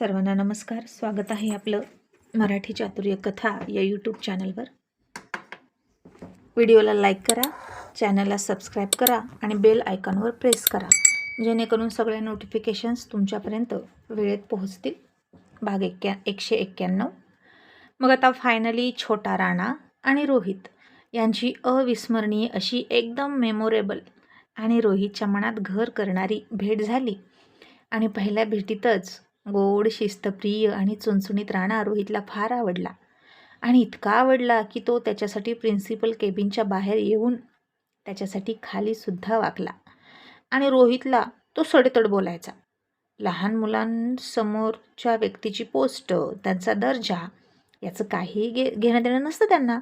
सर्वांना नमस्कार. स्वागत आहे आपलं मराठी चातुर्य कथा या यूट्यूब चॅनलवर. व्हिडिओला लाईक करा, चॅनलला सबस्क्राईब करा आणि बेल आयकॉनवर प्रेस करा, जेणेकरून सगळे नोटिफिकेशन्स तुमच्यापर्यंत वेळेत पोहोचतील. भाग 191. मग आता फायनली छोटा राणा आणि रोहित यांची अविस्मरणीय अशी एकदम मेमोरेबल आणि रोहितच्या मनात घर करणारी भेट झाली. आणि पहिल्या भेटीतच गोड, शिस्तप्रिय आणि चुणचुणीत राणा रोहितला फार आवडला. आणि इतका आवडला की तो त्याच्यासाठी प्रिन्सिपल केबिनच्या बाहेर येऊन त्याच्यासाठी खालीसुद्धा वाकला. आणि रोहितला तो सडेतोड बोलायचा. लहान मुलांसमोरच्या व्यक्तीची पोस्ट, त्यांचा दर्जा याचं काही घेणं देणं नसतं त्यांना.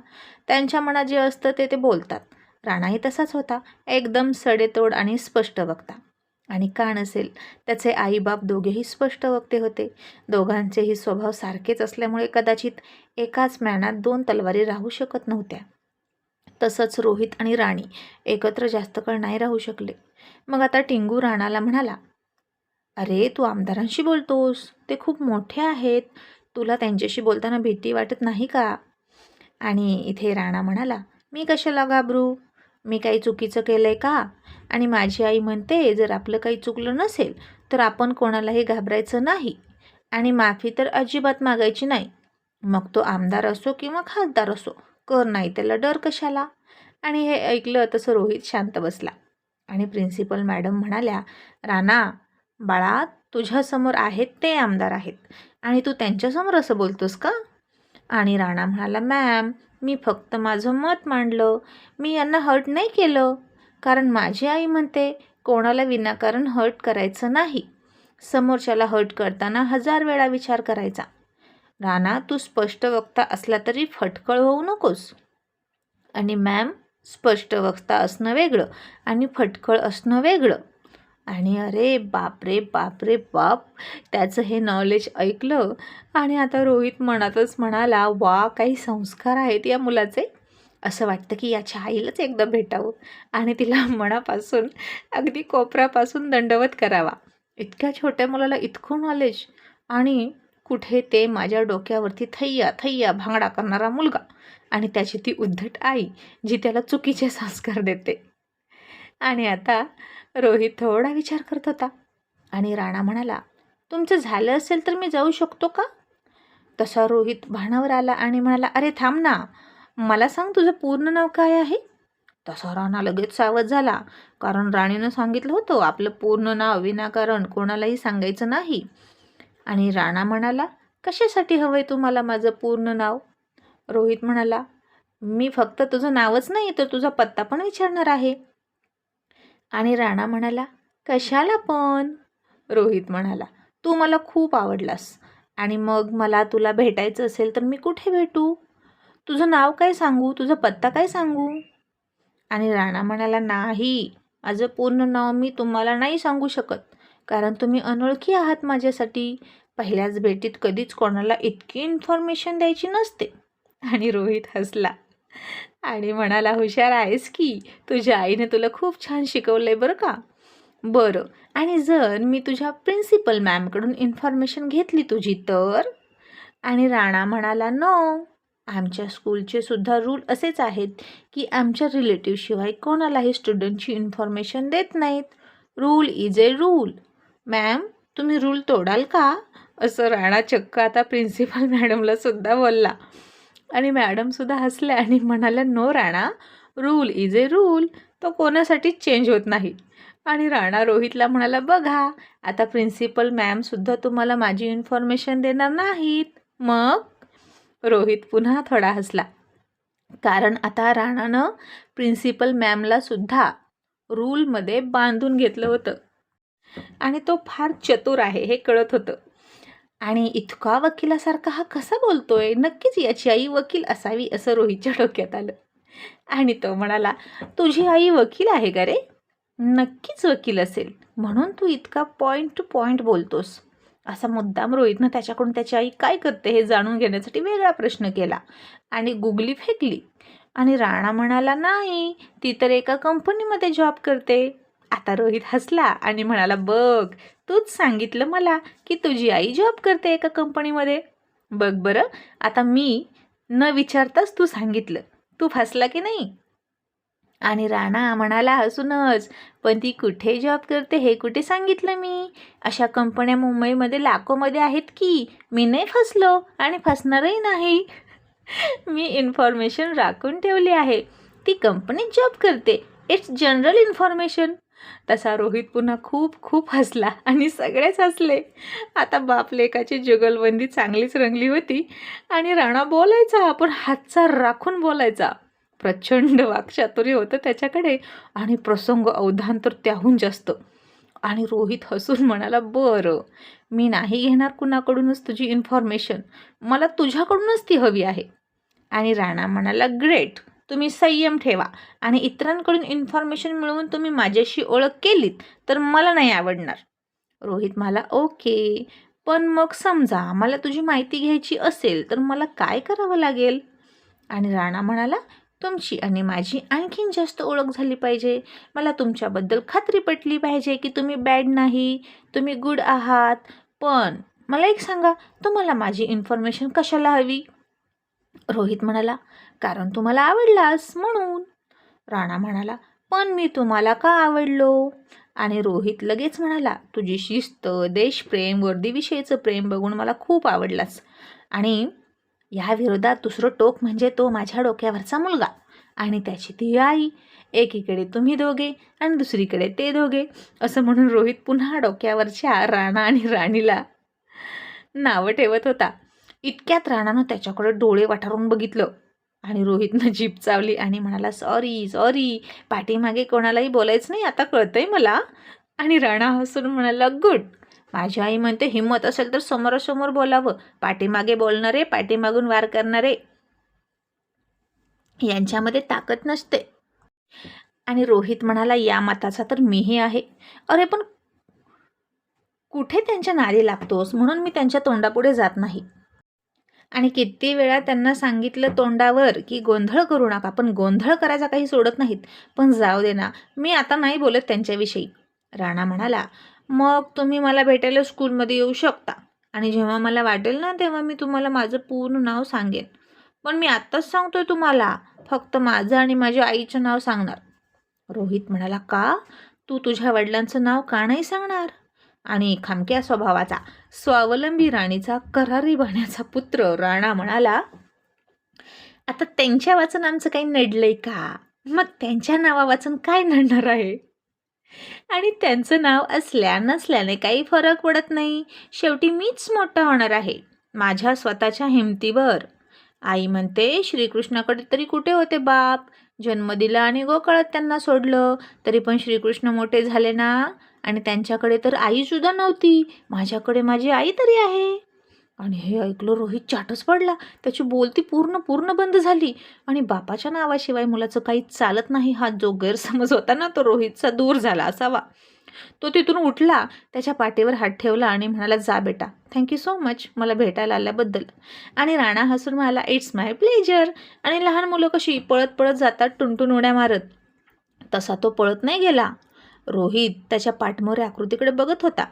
त्यांच्या मनात जे असतं ते बोलतात. राणाही तसाच होता, एकदम सडेतोड आणि स्पष्ट वक्ता. आणि का नसेल, त्याचे आईबाप दोघेही स्पष्ट वक्ते होते. दोघांचेही स्वभाव सारखेच असल्यामुळे कदाचित एकाच म्यानात दोन तलवारी राहू शकत नव्हत्या. तसंच रोहित आणि राणी एकत्र जास्त काळ नाही राहू शकले. मग आता टिंगू राणाला म्हणाला, अरे तू आमदारांशी बोलतोस, ते खूप मोठे आहेत, तुला त्यांच्याशी बोलताना भीती वाटत नाही का? आणि इथे राणा म्हणाला, मी कशाला घाबरू, मी काही चुकीचं केलं आहे का? आणि माझी आई म्हणते, जर आपलं काही चुकलं नसेल तर आपण कोणालाही घाबरायचं नाही आणि माफी तर अजिबात मागायची नाही. मग तो आमदार असो किंवा खासदार असो, कर नाही त्याला डर कशाला? आणि हे ऐकलं तसं रोहित शांत बसला. आणि प्रिन्सिपल मॅडम म्हणाल्या, राणा बाळा, तुझ्यासमोर आहेत ते आमदार आहेत आणि तू त्यांच्यासमोर असं बोलतोस का? आणि राणा म्हणाला, मॅम, मी फक्त माझं मत मांडलं, मी यांना हर्ट नाही केलं. कारण माझी आई म्हणते, कोणाला विनाकारण हर्ट करायचं नाही, समोरच्याला हर्ट करताना 1000 वेळा विचार करायचा. राणा, तू स्पष्ट वक्ता असला तरी फटकळ होऊ नकोस. आणि मॅम, स्पष्ट वक्ता असणं वेगळं आणि फटकळ असणं वेगळं. आणि अरे बापरे बापरे बाप, त्याचं हे नॉलेज ऐकलं आणि आता रोहित मनातच म्हणाला, वा, काही संस्कार आहेत या मुलाचे. असं वाटतं की याच्या आईलाच एकदा भेटावं आणि तिला मनापासून, अगदी कोपऱ्यापासून दंडवत करावा. इतक्या छोट्या मुलाला इतकं नॉलेज, आणि कुठे ते माझ्या डोक्यावरती थैया थैया भांगडा करणारा मुलगा आणि त्याची ती उद्धट आई जी त्याला चुकीचे संस्कार देते. आणि आता रोहित थोडा विचार करत होता. आणि राणा म्हणाला, तुमचं झालं असेल तर मी जाऊ शकतो का? तसा रोहित भानावर आला आणि म्हणाला, अरे थांब ना, मला सांग, तुझं पूर्ण नाव काय आहे? तसा राणा लगेच सावध झाला, कारण राणीनं सांगितलं होतं आपलं पूर्ण नाव विनाकारण कोणालाही सांगायचं नाही. आणि राणा म्हणाला, कशासाठी हवंय तुम्हाला माझं पूर्ण नाव? रोहित म्हणाला, मी फक्त तुझं नावच नाही तर तुझा पत्ता पण विचारणार आहे. आणि राणा म्हणाला, कशाला पण? रोहित म्हणाला, तू मला खूप आवडलास आणि मग मला तुला भेटायचं असेल तर मी कुठे भेटू? तुझं नाव काय सांगू, तुझा पत्ता काय सांगू? आणि राणा म्हणाला, नाही, माझं पूर्ण नाव मी तुम्हाला नाही सांगू शकत, कारण तुम्ही अनोळखी आहात माझ्यासाठी. पहिल्याच भेटीत कधीच कोणाला इतकी इन्फॉर्मेशन द्यायची नसते. आणि रोहित हसला आणि म्हणाला, हुशार आहेस की, तुझ्या आईने तुला खूप छान शिकवलंय बरं का. बरं, आणि जर मी तुझ्या प्रिन्सिपल मॅमकडून इन्फॉर्मेशन घेतली तुझी तर? आणि राणा म्हणाला, नो, आमच्या स्कूलचे सुद्धा रूल असेच आहेत की आमच्या रिलेटिव्हशिवाय कोणालाही स्टुडंटची इन्फॉर्मेशन देत नाहीत. Rule is a rule. Ma'am, तुम्ही रूल तोडाल का? असं राणा चक्क आता प्रिन्सिपल मॅडमला सुद्धा बोलला. आणि मॅडमसुद्धा हसल्या आणि म्हणाल्या, no Rana, rule is a rule, तो कोणासाठीच चेंज होत नाही. आणि राणा रोहितला म्हणाला, बघा, आता प्रिन्सिपल मॅमसुद्धा तुम्हाला माझी इन्फॉर्मेशन देणार नाहीत. मग? रोहित पुन्हा थोडा हसला, कारण आता राणानं प्रिन्सिपल मॅमला सुद्धा रूलमध्ये बांधून घेतलं होतं आणि तो फार चतुर आहे हे कळत होतं. आणि इतका वकिलासारखा हा कसा बोलतोय, नक्कीच याची आई वकील असावी असं रोहितच्या डोक्यात आलं. आणि तो म्हणाला, तुझी आई वकील आहे का रे? नक्कीच वकील असेल, म्हणून तू इतका पॉईंट टू पॉईंट बोलतोस. असा मुद्दाम रोहितनं त्याच्याकडून त्याची आई काय करते हे जाणून घेण्यासाठी वेगळा प्रश्न केला आणि गुगली फेकली. आणि राणा म्हणाला, नाही, ती तर एका कंपनीमध्ये जॉब करते. आता रोहित हसला आणि म्हणाला, बघ, तूच सांगितलं मला की तुझी आई जॉब करते एका कंपनीमध्ये. बघ बरं, आता मी न विचारताच तू सांगितलं. तू फसला की नाही? आणि राणा म्हणाला हसूनच, पण ती कुठे जॉब करते हे कुठे सांगितलं मी? अशा कंपन्या मुंबईमध्ये लाखोमध्ये आहेत की. मी नाही फसलो आणि फसणारही नाही. मी इन्फॉर्मेशन राखून ठेवली आहे. ती कंपनीत जॉब करते. It's general information. तसा रोहित पुन्हा खूप खूप हसला आणि सगळेच हसले. आता बाप लेकाची जुगलबंदी चांगलीच रंगली होती आणि राणा बोलायचा, पण हातचा राखून बोलायचा. प्रचंड वाक्चातुर्य होतं त्याच्याकडे आणि प्रसंग अवधान तर त्याहून जास्त. आणि रोहित हसून म्हणाला, बरं, मी नाही घेणार कुणाकडूनच तुझी इन्फॉर्मेशन. मला तुझ्याकडूनच ती हवी आहे. आणि राणा म्हणाला, ग्रेट, तुम्ही संयम ठेवा आणि इतरांकडून इन्फॉर्मेशन मिळवून तुम्ही माझ्याशी ओळख केलीत तर मला नाही आवडणार. रोहित म्हणाला, ओके, पण मग समजा मला तुझी माहिती घ्यायची असेल तर मला काय करावं लागेल? आणि राणा म्हणाला, तुमची आणि माझी आणखीन जास्त ओळख झाली पाहिजे. मला तुमच्याबद्दल खात्री पटली पाहिजे की तुम्ही बॅड नाही, तुम्ही गुड आहात. पण मला एक सांगा, तुम्हाला माझी इन्फॉर्मेशन कशाला हवी? रोहित म्हणाला, कारण तुम्हाला आवडलास म्हणून. राणा म्हणाला, पण मी तुम्हाला का आवडलो? आणि रोहित लगेच म्हणाला, तुझी शिस्त, देशप्रेम, वर्दीविषयीचं प्रेम बघून मला खूप आवडलास. आणि या विरोधात दुसरं टोक म्हणजे तो माझ्या डोक्यावरचा मुलगा आणि त्याची ती आई. एकीकडे तुम्ही दोघे आणि दुसरीकडे ते दोघे. असं म्हणून रोहित पुन्हा डोक्यावरच्या राणा आणि राणीला नावं ठेवत होता. इतक्यात राणानं त्याच्याकडे डोळे वाटारून बघितलं आणि रोहितनं जीभ चावली आणि म्हणाला, सॉरी सॉरी, पाठीमागे कोणालाही बोलायचं नाही, आता कळतंय मला. आणि राणा हसून म्हणाला, गुड. माझी आई म्हणते, हिंमत असेल तर समोरासमोर बोलावं. पाठीमागे बोलणारे, पाठीमागून वार करणारे यांच्यामध्ये ताकद नसते. आणि रोहित म्हणाला, या मताचा तर मीही आहे. अरे पण कुठे त्यांच्या नादी लागतोस, म्हणून मी त्यांच्या तोंडापुढे जात नाही. आणि किती वेळा त्यांना सांगितलं तोंडावर की गोंधळ करू नका, पण गोंधळ करायचा काही सोडत नाहीत. पण जाऊ दे ना, मी आता नाही बोलत त्यांच्याविषयी. राणा म्हणाला, मग तुम्ही मला भेटायला स्कूलमध्ये येऊ शकता आणि जेव्हा मला वाटेल ना तेव्हा मी तुम्हाला माझं पूर्ण नाव सांगेन. पण मी आत्ताच सांगतोय तुम्हाला, फक्त माझं आणि माझ्या आईचं नाव सांगणार. रोहित म्हणाला, का? तू तुझ्या वडिलांचं नाव का नाही सांगणार? आणि खामक्या स्वभावाचा, स्वावलंबी राणीचा करारी बहण्याचा पुत्र राणा म्हणाला, आता त्यांच्या वाचन आमचं काही नडलंय का? मग त्यांच्या नावा वाचन काय नडणार आहे? आणि त्यांचं नाव असल्या नसल्याने काही फरक पडत नाही. शेवटी मीच मोठा होणार आहे माझ्या स्वतःच्या हिमतीवर. आई म्हणते, श्रीकृष्णाकडे तरी कुठे होते बाप? जन्म दिला आणि गोकळात त्यांना सोडलं, तरी पण श्रीकृष्ण मोठे झाले ना. आणि त्यांच्याकडे तर आईसुद्धा नव्हती, माझ्याकडे माझी आई तरी आहे. आणि हे ऐकलं रोहित चाटच पडला. त्याची बोलती पूर्ण बंद झाली. आणि बापाच्या नावाशिवाय मुलाचं काही चालत नाही हा जो गैरसमज होता ना, तो रोहितचा दूर झाला असावा. तो तिथून उठला, त्याच्या पाठीवर हात ठेवला आणि म्हणाला, जा बेटा, थँक्यू सो मच मला भेटायला आल्याबद्दल. आणि राणा हसून म्हणाला, इट्स माय प्लेजर. आणि लहान मुलं कशी पळत पळत जातात टुनटुन उड्या मारत, तसा तो पळत नाही गेला. रोहित त्याच्या पाठमोऱ्या आकृतीकडे बघत होता,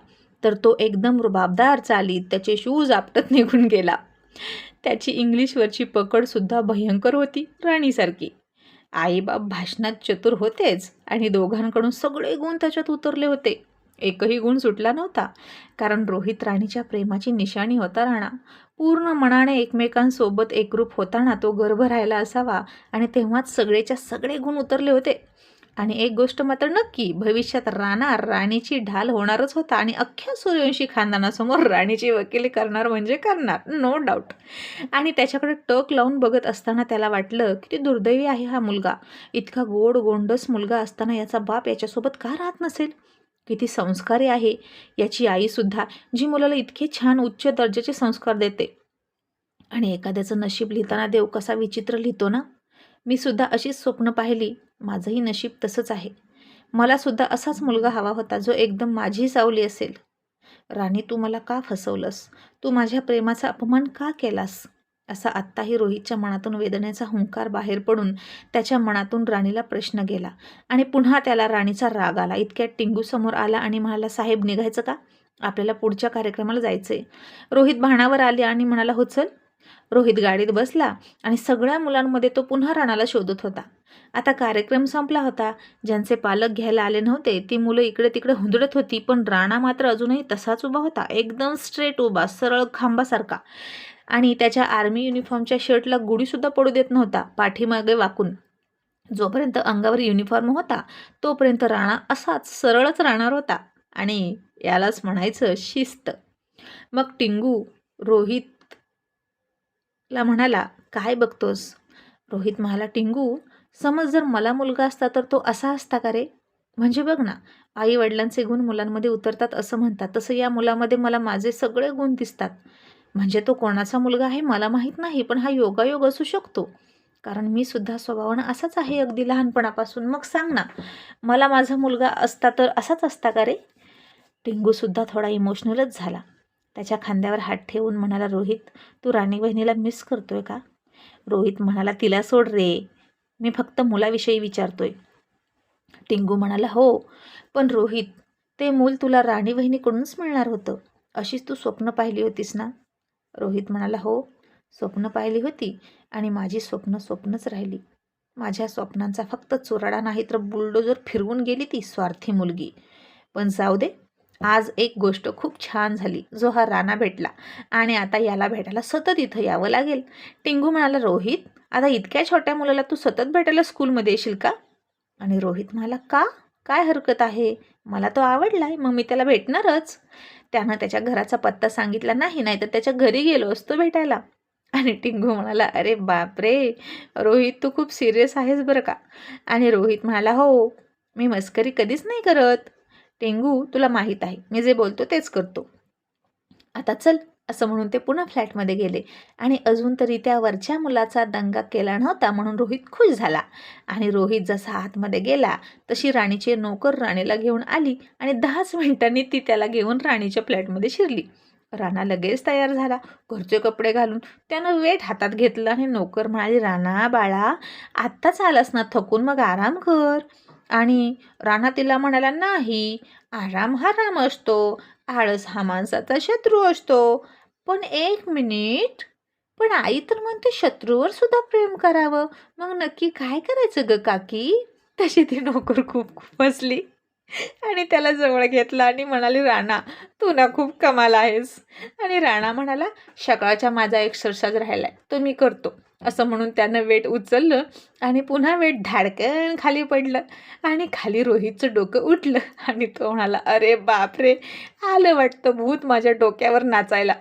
तर तो एकदम रुबाबदार चालीत त्याचे शूज आपटत निघून गेला. त्याची इंग्लिशवरची पकडसुद्धा भयंकर होती, राणीसारखी. आईबाप भाषणात चतुर होतेच आणि दोघांकडून सगळे गुण त्याच्यात उतरले होते. एकही गुण सुटला नव्हता, कारण रोहित राणीच्या प्रेमाची निशाणी होता. राणा पूर्ण मनाने एकमेकांसोबत एकरूप होताना तो गर्भ राहिला असावा आणि तेव्हाच सगळेच्या सगळे गुण उतरले होते. आणि एक गोष्ट मात्र नक्की, भविष्यात राणा राणीची ढाल होणारच होता आणि अख्ख्या सूर्यवंशी खानदानासमोर राणीची वकिली करणार म्हणजे करणार, नो डाऊट. आणि त्याच्याकडे टक लावून बघत असताना त्याला वाटलं, किती दुर्दैवी आहे हा मुलगा. इतका गोड गोंडस मुलगा असताना याचा बाप याच्यासोबत का राहत नसेल? किती संस्कारी आहे याची आईसुद्धा, जी मुलाला इतके छान उच्च दर्जाचे संस्कार देते. आणि एखाद्याचं नशीब लिहिताना देव कसा विचित्र लिहितो ना. मी सुद्धा अशीच स्वप्न पाहिली. माझंही नशीब तसंच आहे. मला सुद्धा असाच मुलगा हवा होता, जो एकदम माझी सावली असेल. राणी, तू मला का फसवलंस? तू माझ्या प्रेमाचा अपमान का केलास? असा आत्ताही रोहितच्या मनातून वेदनेचा हुंकार बाहेर पडून त्याच्या मनातून राणीला प्रश्न गेला आणि पुन्हा त्याला राणीचा राग आला. इतक्यात टिंगू समोर आला आणि म्हणाला, साहेब निघायचं का? आपल्याला पुढच्या कार्यक्रमाला जायचंय. रोहित भानावर आले आणि म्हणाला, हो चल. रोहित गाडीत बसला आणि सगळ्या मुलांमध्ये तो पुन्हा राणाला शोधत होता. आता कार्यक्रम संपला होता. ज्यांचे पालक घ्यायला आले नव्हते ती मुलं इकडे तिकडे हुंदडत होती, पण राणा मात्र अजूनही तसाच उभा होता, एकदम स्ट्रेट उभा, सरळ खांबासारखा. आणि त्याच्या आर्मी युनिफॉर्मच्या शर्टला गुढीसुद्धा पडू देत नव्हता, पाठीमागे वाकून. जोपर्यंत अंगावर युनिफॉर्म होता तोपर्यंत राणा असाच सरळच राहणार होता. आणि यालाच म्हणायचं शिस्त. मग टिंगू रोहितला म्हणाला, काय बघतोस? रोहित म्हणाला, टिंगू, समज जर मला मुलगा असता तर तो असा असता का रे? म्हणजे बघ ना, आई वडिलांचे गुण मुलांमध्ये उतरतात असं म्हणतात, तसं या मुलामध्ये मला माझे सगळे गुण दिसतात. म्हणजे तो कोणाचा मुलगा आहे मला माहीत नाही, पण हा योगायोग असू शकतो, कारण मी सुद्धा स्वभावानं असाच आहे अगदी लहानपणापासून. मग सांग ना, मला माझा मुलगा असता तर असाच असता का रे? टिंगूसुद्धा थोडा इमोशनलच झाला. त्याच्या खांद्यावर हात ठेवून म्हणाला, रोहित, तू राणी बहिणीला मिस करतोय का? रोहित म्हणाला, तिला सोड रे, मी फक्त मुलाविषयी विचारतोय. टिंगू म्हणाला, हो, पण रोहित, ते मूल तुला राणी बहिणीकडूनच मिळणार होतं, अशीच तू स्वप्न पाहिली होतीस ना? रोहित म्हणाला, हो, स्वप्न पाहिली होती आणि माझी स्वप्न स्वप्नच राहिली. माझ्या स्वप्नांचा फक्त चुराडा नाही तर बुलडोजर फिरवून गेली ती स्वार्थी मुलगी. पण जाऊ दे, आज एक गोष्ट खूप छान झाली, जो हा राणा भेटला आणि आता याला भेटायला सतत इथं यावं लागेल. टिंगू म्हणाला, रोहित, आता इतक्या छोट्या मुलाला तू सतत भेटायला स्कूलमध्ये येशील का? आणि रोहित म्हणाला, का? काय हरकत आहे? मला तो आवडलाय, मग मी त्याला भेटणारच. त्यानं त्याच्या घराचा पत्ता सांगितला नाही, नाही तर त्याच्या घरी गेलो असतो भेटायला. आणि टिंगू म्हणाला, अरे बापरे रोहित, तू खूप सिरियस आहेस बरं का? आणि रोहित म्हणाला, हो, मी मस्करी कधीच नाही करत. टिंगू, तुला माहीत आहे मी जे बोलतो तेच करतो. आता चल, असं म्हणून ते पुन्हा फ्लॅटमध्ये गेले. आणि अजून तरी त्या वरच्या मुलाचा दंगा केला नव्हता म्हणून रोहित खुश झाला. आणि रोहित जसा आतमध्ये गेला तशी राणीची नोकर राणीला घेऊन आली आणि 10च मिनिटांनी ती त्याला घेऊन राणीच्या फ्लॅटमध्ये शिरली. राणा लगेच तयार झाला, घरचे कपडे घालून. त्यानं वेट हातात घेतलं आणि नोकर म्हणाली, राणा बाळा, आत्ताच आलास ना थकून, मग आराम कर. आणि राणा तिला म्हणाला, नाही, आराम हा राम असतो, आळस हा माणसाचा शत्रू असतो. पण एक मिनिट, पण आई तर म्हणते शत्रूवर सुद्धा प्रेम करावं, मग नक्की काय करायचं ग काकी? तशी ती नोकर खूप खूप हसली आणि त्याला जवळ घेतला आणि म्हणाली, राणा, तू ना खूप कमाल आहेस. आणि राणा म्हणाला, सकाळचा माझा एक्सरसाइज राहिलाय, तो मी करतो. असं म्हणून त्यानं वेट उचललं आणि पुन्हा वेट धाडकन खाली पडलं. आणि खाली रोहितचं डोकं उठलं आणि तो म्हणाला, अरे बापरे, आलं वाटतं भूत माझ्या डोक्यावर नाचायला.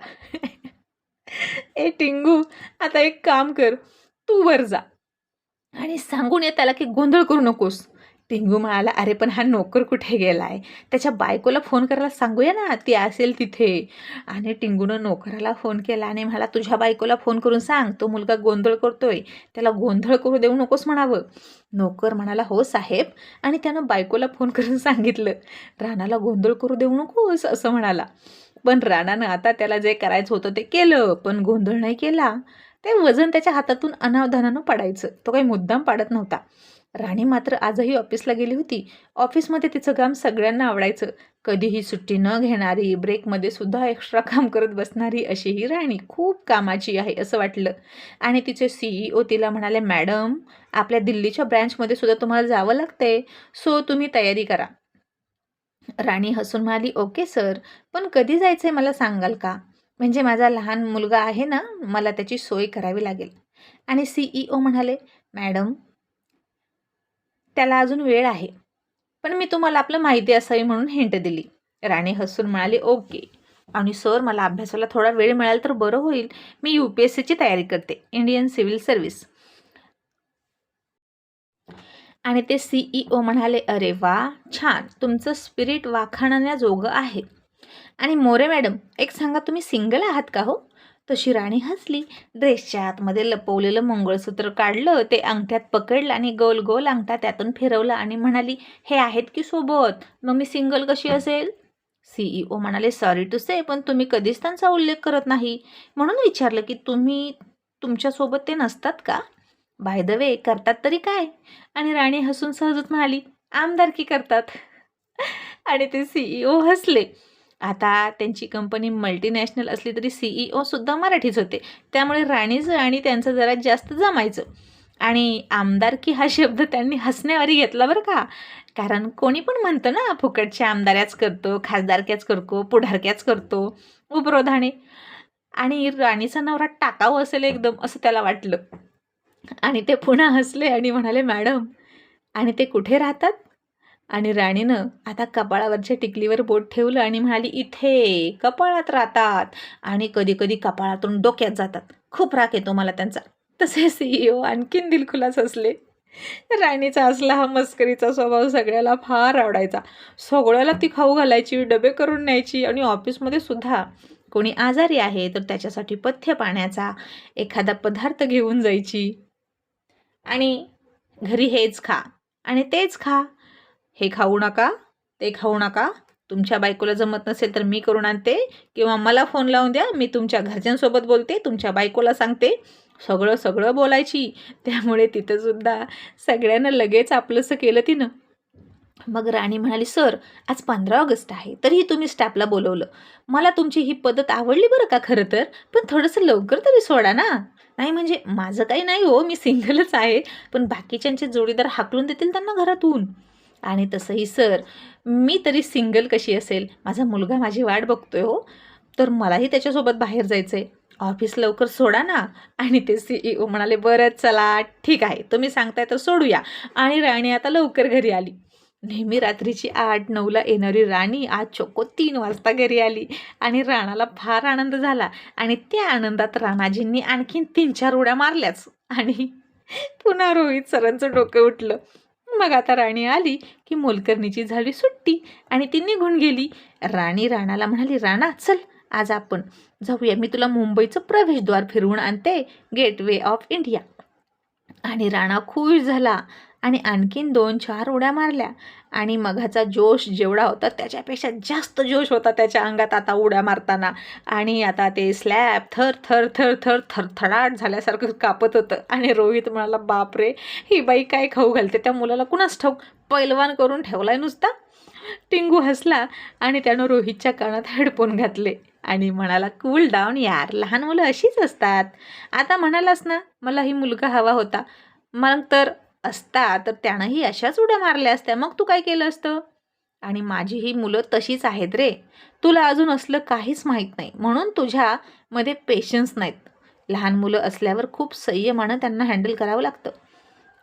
ए टिंगू, आता एक काम कर, तू वर जा आणि सांगून ये त्याला की गोंधळ करू नकोस. टिंगू म्हणाला, अरे पण हा नोकर कुठे गेलाय? त्याच्या बायकोला फोन करायला सांगूया ना, ती असेल तिथे. आणि टिंगूनं नोकराला फोन केला आणि म्हणाला, तुझ्या बायकोला फोन करून सांग, तो मुलगा गोंधळ करतोय, त्याला गोंधळ करू देऊ नकोस म्हणावं. नोकर म्हणाला, हो साहेब. आणि त्यानं बायकोला फोन करून सांगितलं, राणाला गोंधळ करू देऊ नकोस असं म्हणाला. पण राणानं आता त्याला जे करायचं होतं ते केलं, पण गोंधळ नाही केला. ते वजन त्याच्या हातातून अनावधानानं पडायचं, तो काही मुद्दाम पाडत नव्हता. राणी मात्र आजही ऑफिसला गेली होती. ऑफिसमध्ये तिचं काम सगळ्यांना आवडायचं. कधीही सुट्टी न घेणारी, ब्रेकमध्ये सुद्धा एक्स्ट्रा काम करत बसणारी अशी ही राणी खूप कामाची आहे असं वाटलं. आणि तिचे CEO तिला म्हणाले, मॅडम, आपल्या दिल्लीच्या ब्रँचमध्ये सुद्धा तुम्हाला जावं लागतंय, सो तुम्ही तयारी करा. राणी हसून म्हणाली, ओके सर, पण कधी जायचंय मला सांगाल का? म्हणजे माझा लहान मुलगा आहे ना, मला त्याची सोय करावी लागेल. आणि CEO म्हणाले, मॅडम, त्याला अजून वेळ आहे, पण मी तुम्हाला आपलं माहिती असावी म्हणून हिंट दिली. राणी हसून म्हणाली, ओके. आणि सर, मला अभ्यासाला थोडा वेळ मिळाला तर बरं होईल, मी UPSCची तयारी करते, इंडियन सिव्हिल सर्व्हिस. आणि ते CEO म्हणाले, अरे वा, छान, तुमचं स्पिरिट वाखाणण्याजोगं आहे. आणि मोरे मॅडम, एक सांगा, तुम्ही सिंगल आहात का हो? तशी राणी हसली, ड्रेसच्या आतमध्ये लपवलेलं मंगळसूत्र काढलं, ते अंगठ्यात पकडलं आणि गोल गोल अंगठा त्यातून फिरवला आणि म्हणाली, हे आहेत की सोबत, मग मी सिंगल कशी असेल? CEO म्हणाले, सॉरी टू से, पण तुम्ही कधीच त्यांचा उल्लेख करत नाही, म्हणून विचारलं की तुम्ही तुमच्यासोबत ते नसतात का? बाय द वे करतात तरी काय? आणि राणी हसून सहजच म्हणाली, आमदारकी करतात. आणि ते CEO हसले. आता त्यांची कंपनी मल्टीनॅशनल असली तरी CEO सुद्धा मराठीच होते. त्यामुळे राणीचं आणि त्यांचं जरा जास्त जमायचं. आणि आमदारकी हा शब्द त्यांनी हसण्यावारी घेतला बरं का. कारण कोणी पण म्हणतं ना, फुकटच्या आमदाऱ्याच करतो, खासदारक्याच करतो, पुढारक्याच करतो, उपरोधाने. आणि राणीचा नवरा टाकावं असेल एकदम असं त्याला वाटलं. आणि ते पुन्हा हसले आणि म्हणाले, मॅडम आणि ते कुठे राहतात? आणि राणीनं आता कपाळावरच्या टिकलीवर बोट ठेवलं आणि म्हणाली, इथे कपाळात राहतात आणि कधी कधी कपाळातून डोक्यात जातात. खूप राग येतो मला त्यांचा. तसे CEO आणखीन दिलखुलास हसले. राणीचा असला हा मस्करीचा स्वभाव सगळ्याला फार आवडायचा. सगळ्याला ती खाऊ घालायची, डबे करून न्यायची आणि ऑफिसमध्ये सुद्धा कोणी आजारी आहे तर त्याच्यासाठी पथ्य पाण्याचा एखादा पदार्थ घेऊन जायची. आणि घरी हेच खा आणि तेच खा, हे खाऊ नका, ते खाऊ नका. तुमच्या बायकोला जमत नसेल तर मी करून आणते किंवा मला फोन लावून द्या, मी तुमच्या घरच्यांसोबत बोलते, तुमच्या बायकोला सांगते. सगळं सगळं बोलायची. त्यामुळे तिथंसुद्धा सगळ्यांना लगेच आपलंसं केलं तिनं. मग राणी म्हणाली, सर आज 15 ऑगस्ट आहे तरीही तुम्ही स्टाफला बोलवलं. मला तुमची ही पद्धत आवडली बरं का खरं तर, पण थोडंसं लवकर तरी सोडा ना. नाही म्हणजे माझं काही नाही हो, मी सिंगलच आहे, पण बाकीच्यांचे जोडीदार हाकलून देतील त्यांना घरातून. आणि तसंही सर मी तरी सिंगल कशी असेल, माझा मुलगा माझी वाट बघतोय हो, तर मलाही त्याच्यासोबत बाहेर जायचं आहे. ऑफिस लवकर सोडा ना. आणि ते CEO म्हणाले, बरं चला ठीक आहे, तुम्ही सांगताय तर सोडूया. आणि राणी आता लवकर घरी आली. नेहमी रात्रीची 8-9ला येणारी राणी आज चोख 3 वाजता घरी आली. आणि राणाला फार आनंद झाला. आणि त्या आनंदात राणाजींनी आणखीन 3-4 उड्या मारल्याच. आणि पुन्हा रोहित सरांचं डोकं उठलं. मग आता राणी आली की मोलकरणीची झाली सुट्टी आणि ती निघून गेली. राणी राणाला म्हणाली, राणा चल आज आपण जाऊया, मी तुला मुंबईचं प्रवेशद्वार फिरवून आणते, गेटवे ऑफ इंडिया. आणि राणा खुश झाला आणि आणखीन 2-4 उड्या मारल्या. आणि मघाचा जोश जेवढा होता त्याच्यापेक्षा जास्त जोश होता त्याच्या अंगात आता उड्या मारताना. आणि आता ते स्लॅब थर थर थर थर थरथराट झाल्यासारखं कापत होतं. आणि रोहित म्हणाला, बापरे ही बाई काय खाऊ घालते, त्या मुलाला कुणास ठाऊक पैलवान करून ठेवलाय नुसता. टिंगू हसला आणि त्यानं रोहितच्या कानात हेडफोन घातले आणि म्हणाला, कूल डाऊन यार, लहान मुलं अशीच असतात. आता म्हणालास ना मला ही मुलगा हवा होता, मग तर असता तर त्यानंही अशाच उड्या मारल्या असत्या, मग तू काय केलं असतं? आणि माझी ही मुलं तशीच आहेत रे, तुला अजून असलं काहीच माहीत नाही म्हणून तुझ्यामध्ये पेशन्स नाहीत. लहान मुलं असल्यावर खूप संयमानं त्यांना हँडल करावं लागतं.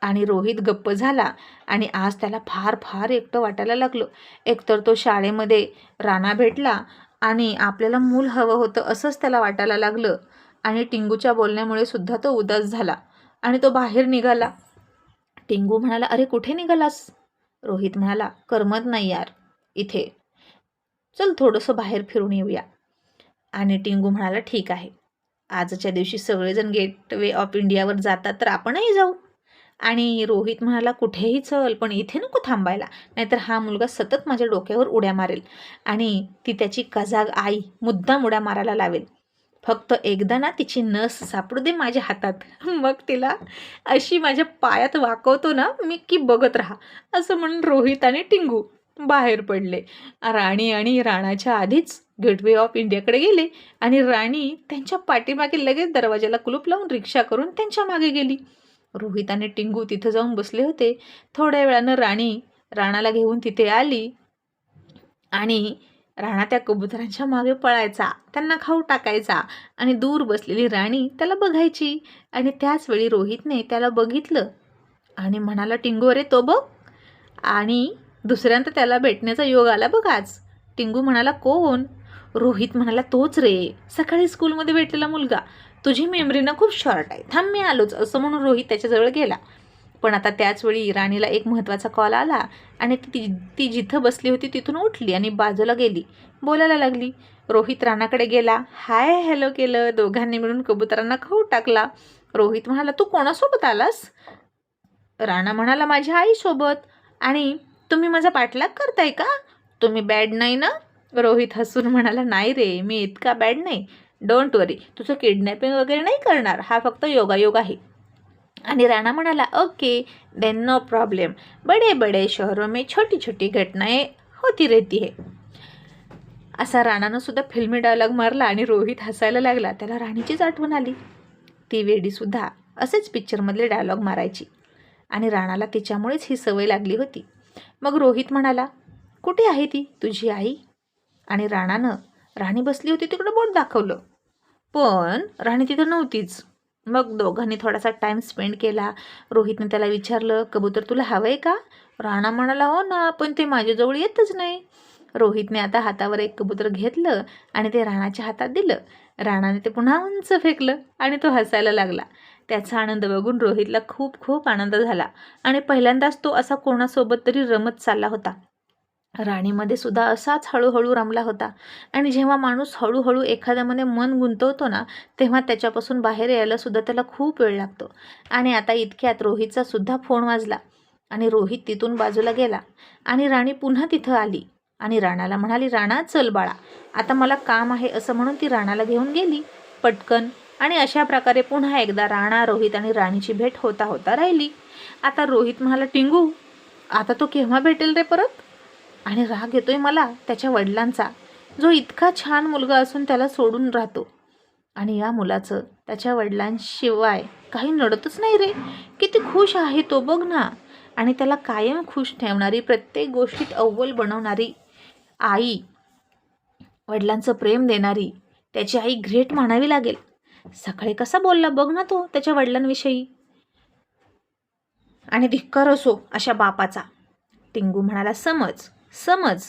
आणि रोहित गप्प झाला. आणि आज त्याला फार फार एकटं वाटायला लागलं. एकतर तो शाळेमध्ये राणा भेटला आणि आपल्याला मूल हवं होतं असंच त्याला वाटायला लागलं. आणि टिंगूच्या बोलण्यामुळे सुद्धा तो उदास झाला आणि तो बाहेर निघाला. टिंगू म्हणाला, अरे कुठे निघालास? रोहित म्हणाला, करमत नाही यार इथे, चल थोडंसं बाहेर फिरून येऊया. आणि टिंगू म्हणाला, ठीक आहे, आजच्या दिवशी सगळेजण गेटवे ऑफ इंडियावर जातात तर आपणही जाऊ. आणि रोहित म्हणाला, कुठेही चल पण इथे नको थांबायला, नाहीतर हा मुलगा सतत माझ्या डोक्यावर उड्या मारेल आणि ती त्याची कजाग आई मुद्दाम उड्या मारायला लावेल. फक्त एकदा ना तिची नस सापडू दे माझ्या हातात, मग तिला अशी माझ्या पायात वाकवतो ना मी की बघत राहा. असं म्हणून रोहित आणि टिंगू बाहेर पडले. राणी आणि राणाच्या आधीच गेटवे ऑफ इंडियाकडे गेले आणि राणी त्यांच्या पाठीमागे लगेच दरवाजाला कुलूप लावून रिक्षा करून त्यांच्या मागे गेली. रोहित आणि टिंगू तिथं जाऊन बसले होते. थोड्या वेळानं राणी राणाला घेऊन तिथे आली आणि राणा त्या कबुतरांच्या मागे पळायचा, त्यांना खाऊ टाकायचा आणि दूर बसलेली राणी त्याला बघायची. आणि त्याच वेळी रोहितने त्याला बघितलं आणि म्हणाला, टिंगू अरे तो बघ. आणि दुसऱ्यांदा त्याला भेटण्याचा योग आला बघ आज. टिंगू म्हणाला, कोण? रोहित म्हणाला, तोच रे, सकाळी स्कूलमध्ये भेटलेला मुलगा. तुझी मेमरी ना खूप शॉर्ट आहे, थांब मी आलोच, असं म्हणून रोहित त्याच्याजवळ गेला. पण आता त्याचवेळी राणीला एक महत्त्वाचा कॉल आला आणि ती जिथं बसली होती तिथून उठली आणि बाजूला गेली, बोलायला लागली. रोहित राणाकडे गेला, हाय हॅलो केलं, दोघांनी मिळून कबुतरांना खाऊ टाकला. रोहित म्हणाला, तू कोणासोबत आलास? राणा म्हणाला, माझ्या आईसोबत. आणि तुम्ही माझा पाठलाग करताय का? तुम्ही बॅड नाही ना? रोहित हसून म्हणाला, नाही रे, मी इतका बॅड नाही. डोंट वरी, तुझं किडनॅपिंग वगैरे नाही करणार, हा फक्त योगायोग आहे. आणि राणा म्हणाला ओके देन नो प्रॉब्लेम, बडे बडे शहरों में छोटी छोटी घटनाएं होती रहती है. असा राणानं सुद्धा फिल्मी डायलॉग मारला आणि रोहित हसायला लागला. त्याला राणीचीच आठवण आली. ती वेडीसुद्धा असेच पिक्चरमधले डायलॉग मारायची आणि राणाला तिच्यामुळेच ही सवय लागली होती. मग रोहित म्हणाला कुठे आहे ती तुझी आई? आणि राणानं राणी बसली होती तिकडं बोट दाखवलं, पण राणी तिथं नव्हतीच. मग दोघांनी थोडासा टाईम स्पेंड केला. रोहितने त्याला विचारलं कबूतर तुला हवं आहे का? राणा म्हणाला हो ना, पण ते माझ्याजवळ येतच नाही. रोहितने आता हातावर एक कबूतर घेतलं आणि ते राणाच्या हातात दिलं. राणाने ते पुन्हा उंच फेकलं आणि तो हसायला लागला. त्याचा आनंद बघून रोहितला खूप खूप आनंद झाला आणि पहिल्यांदाच तो असा कोणासोबत तरी रमत चालला होता. राणीमध्ये सुद्धा असाच हळूहळू रमला होता. आणि जेव्हा माणूस हळूहळू एखाद्यामध्ये मन गुंतवतो ना, तेव्हा त्याच्यापासून बाहेर यायला सुद्धा त्याला खूप वेळ लागतो. आणि आता इतक्यात रोहितचा सुद्धा फोन वाजला आणि रोहित तिथून बाजूला गेला आणि राणी पुन्हा तिथं आली आणि राणाला म्हणाली राणा चल बाळा, आता मला काम आहे असं म्हणून ती राणाला घेऊन गेली पटकन. आणि अशा प्रकारे पुन्हा एकदा राणा, रोहित आणि राणीची भेट होता होता राहिली. आता रोहित म्हणाला टिंगू आता तो केव्हा भेटेल रे परत? आणि राग येतोय मला त्याच्या वडिलांचा, जो इतका छान मुलगा असून त्याला सोडून राहतो. आणि या मुलाचं त्याच्या वडिलांशिवाय काही नडतच नाही रे. किती खुश आहे तो बघ ना. आणि त्याला कायम खुश ठेवणारी, प्रत्येक गोष्टीत अव्वल बनवणारी आई, वडिलांचं प्रेम देणारी त्याची आई ग्रेट म्हणावी लागेल. सकाळी कसा बोलला बघ ना तो त्याच्या वडिलांविषयी. आणि धिक्कार असो अशा बापाचा. टिंगू म्हणाला समज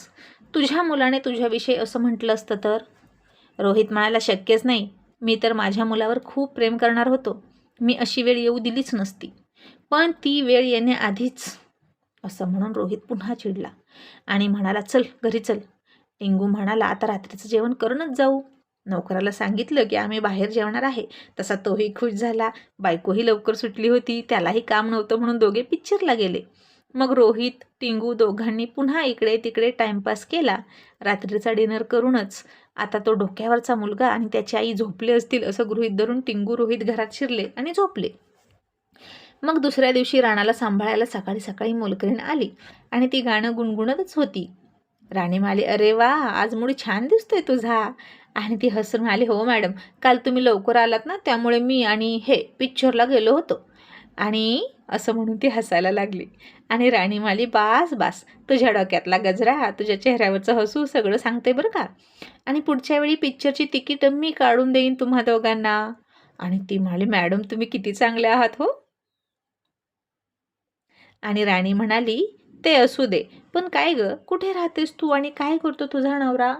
तुझ्या मुलाने तुझ्याविषयी असं म्हटलं असतं तर? रोहित म्हणाला शक्यच नाही, मी तर माझ्या मुलावर खूप प्रेम करणार होतो, मी अशी वेळ येऊ दिलीच नसती, पण ती वेळ येण्याआधीच. असं म्हणून रोहित पुन्हा चिडला आणि म्हणाला चल घरी चल. टिंगू म्हणाला आता रात्रीचं जेवण करूनच जाऊ. नोकराला सांगितलं की आम्ही बाहेर जेवणार आहे. तसा तोही खुश झाला. बायकोही लवकर सुटली होती, त्यालाही काम नव्हतं म्हणून दोघे पिक्चरला गेले. मग रोहित, टिंगू दोघांनी पुन्हा इकडे तिकडे टाईमपास केला. रात्रीचा डिनर करूनच आता तो डोक्यावरचा मुलगा आणि त्याची आई झोपले असतील असं गृहीत धरून टिंगू, रोहित घरात शिरले आणि झोपले. मग दुसऱ्या दिवशी राणाला सांभाळायला सकाळी सकाळी मोलकरीण आली आणि ती गाणं गुणगुणतच होती. राणी म्हणाली अरे वा आज मुडी छान दिसतोय तुझा. आणि ती हसून म्हणाली हो मॅडम, काल तुम्ही लवकर आलात ना त्यामुळे मी आणि हे पिक्चरला गेलो होतो. आणि असं म्हणून ती हसायला लागली. आणि राणी म्हणाली बास तुझ्या डोक्यातला गजरा, तुझ्या चेहऱ्यावरचं हसू सगळं सांगते बरं का. आणि पुढच्या वेळी पिक्चरची तिकीट मी काढून देईन तुम्हा दोघांना. आणि ती म्हणाली मॅडम तुम्ही किती चांगले आहात हो. आणि राणी म्हणाली ते असू दे, पण काय ग कुठे राहतेस तू आणि काय करतो तुझा नवरा?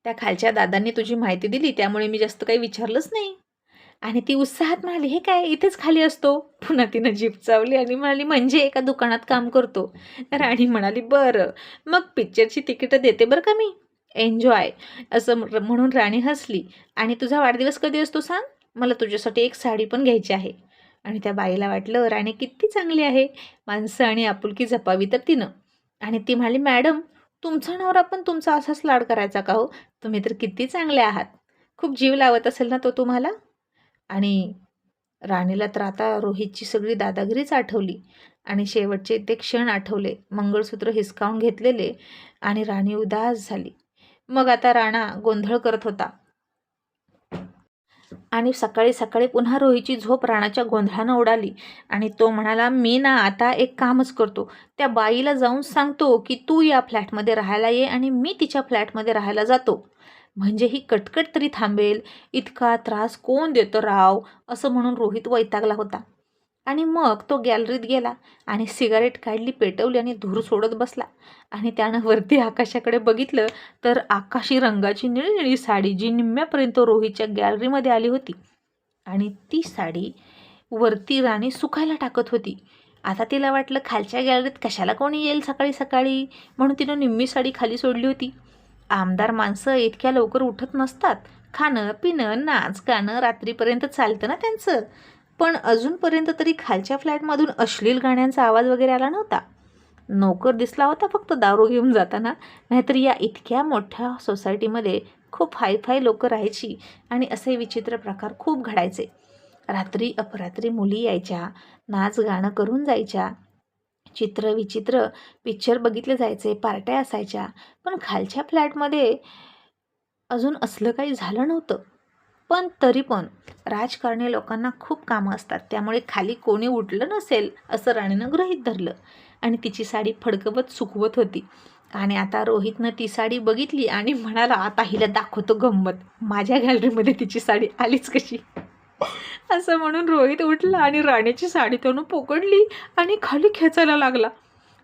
त्या खालच्या दादांनी तुझी माहिती दिली त्यामुळे मी जास्त काही विचारलंच नाही. आणि ती उत्साहात म्हणाली हे काय इथेच खाली असतो? पुन्हा तिनं जीभ चावली आणि म्हणाली म्हणजे एका दुकानात काम करतो. राणी म्हणाली बरं मग पिक्चरची तिकीटं देते बरं का मी, एन्जॉय. असं म्हणून राणी हसली. आणि तुझा वाढदिवस कधी असतो सांग, मला तुझ्यासाठी एक साडी पण घ्यायची आहे. आणि त्या बाईला वाटलं राणी किती चांगली आहे, माणसं आणि आपुलकी जपावी तर तिनं. आणि ती म्हणाली मॅडम तुमचा नवरा पण तुमचा असाच लाड करायचा का हो? तुम्ही तर किती चांगले आहात, खूप जीव लावत असेल ना तो तुम्हाला. आणि राणीला तर आता रोहितची सगळी दादागिरीच आठवली आणि शेवटचे ते क्षण आठवले, मंगळसूत्र हिसकावून घेतलेले. आणि राणी उदास झाली. मग आता राणा गोंधळ करत होता आणि सकाळी सकाळी पुन्हा रोहितची झोप राणाच्या गोंधळानं उडाली. आणि तो म्हणाला मी ना आता एक कामच करतो, त्या बाईला जाऊन सांगतो की तू या फ्लॅटमध्ये राहायला ये आणि मी तिच्या फ्लॅटमध्ये राहायला जातो, म्हणजे ही कटकट तरी थांबेल, इतका त्रास कोण देतं राव. असं म्हणून रोहित वैतागला होता. आणि मग तो गॅलरीत गेला आणि सिगारेट काढली, पेटवली आणि धूर सोडत बसला. आणि त्यानं वरती आकाशाकडे बघितलं तर आकाशी रंगाची निळी साडी जी निम्म्यापर्यंत रोहितच्या गॅलरीमध्ये आली होती. आणि ती साडी वरती राणी सुकायला टाकत होती. आता तिला वाटलं खालच्या गॅलरीत कशाला कोणी येईल सकाळी सकाळी, म्हणून तिनं निम्मी साडी खाली सोडली होती. आमदार माणसं इतक्या लवकर उठत नसतात, खाणं पिणं नाच गाणं रात्रीपर्यंत चालतं ना त्यांचं. पण अजूनपर्यंत तरी खालच्या फ्लॅटमधून अश्लील गाण्यांचा आवाज वगैरे आला नव्हता. नोकर दिसला होता फक्त दारू घेऊन जाताना, नाहीतर या इतक्या मोठ्या सोसायटीमध्ये खूप हायफाय लोकं राहायची आणि असे विचित्र प्रकार खूप घडायचे. रात्री अपरात्री मुली यायच्या, नाच गाणं करून जायच्या, चित्र विचित्र पिक्चर बघितले जायचे, पार्ट्या असायच्या. पण खालच्या फ्लॅटमध्ये अजून असलं काही झालं नव्हतं. पण तरी पण राजकारणी लोकांना खूप कामं असतात, त्यामुळे खाली कोणी उठलं नसेल असं राणीनं गृहीत धरलं आणि तिची साडी फडकवत सुकवत होती. आणि आता रोहितनं ती साडी बघितली आणि म्हणाला, आता हिला दाखवतो गंमत, माझ्या गॅलरीमध्ये तिची साडी आलीच कशी. असं म्हणून रोहित उठला आणि राणीची साडी त्यानं पकडली आणि खाली खेचायला लागला.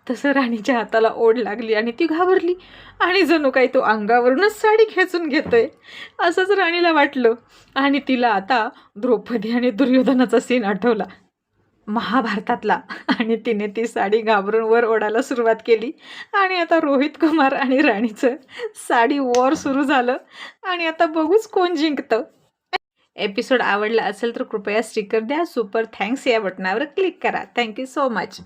तसं राणीच्या हाताला ओढ लागली आणि ती घाबरली आणि जणू काही तो अंगावरूनच साडी खेचून घेतोय असंच राणीला वाटलं. आणि तिला आता द्रौपदी आणि दुर्योधनाचा सीन आठवला महाभारतातला आणि तिने ती साडी घाबरून वर ओढायला सुरुवात केली. आणि आता रोहित कुमार आणि राणीचं साडी वॉर सुरू झालं आणि आता बघूच कोण जिंकतं. एपिसोड आवडला असेल तर कृपया स्टिकर द्या. सुपर थँक्स या बटनावर क्लिक करा. Thank you so much.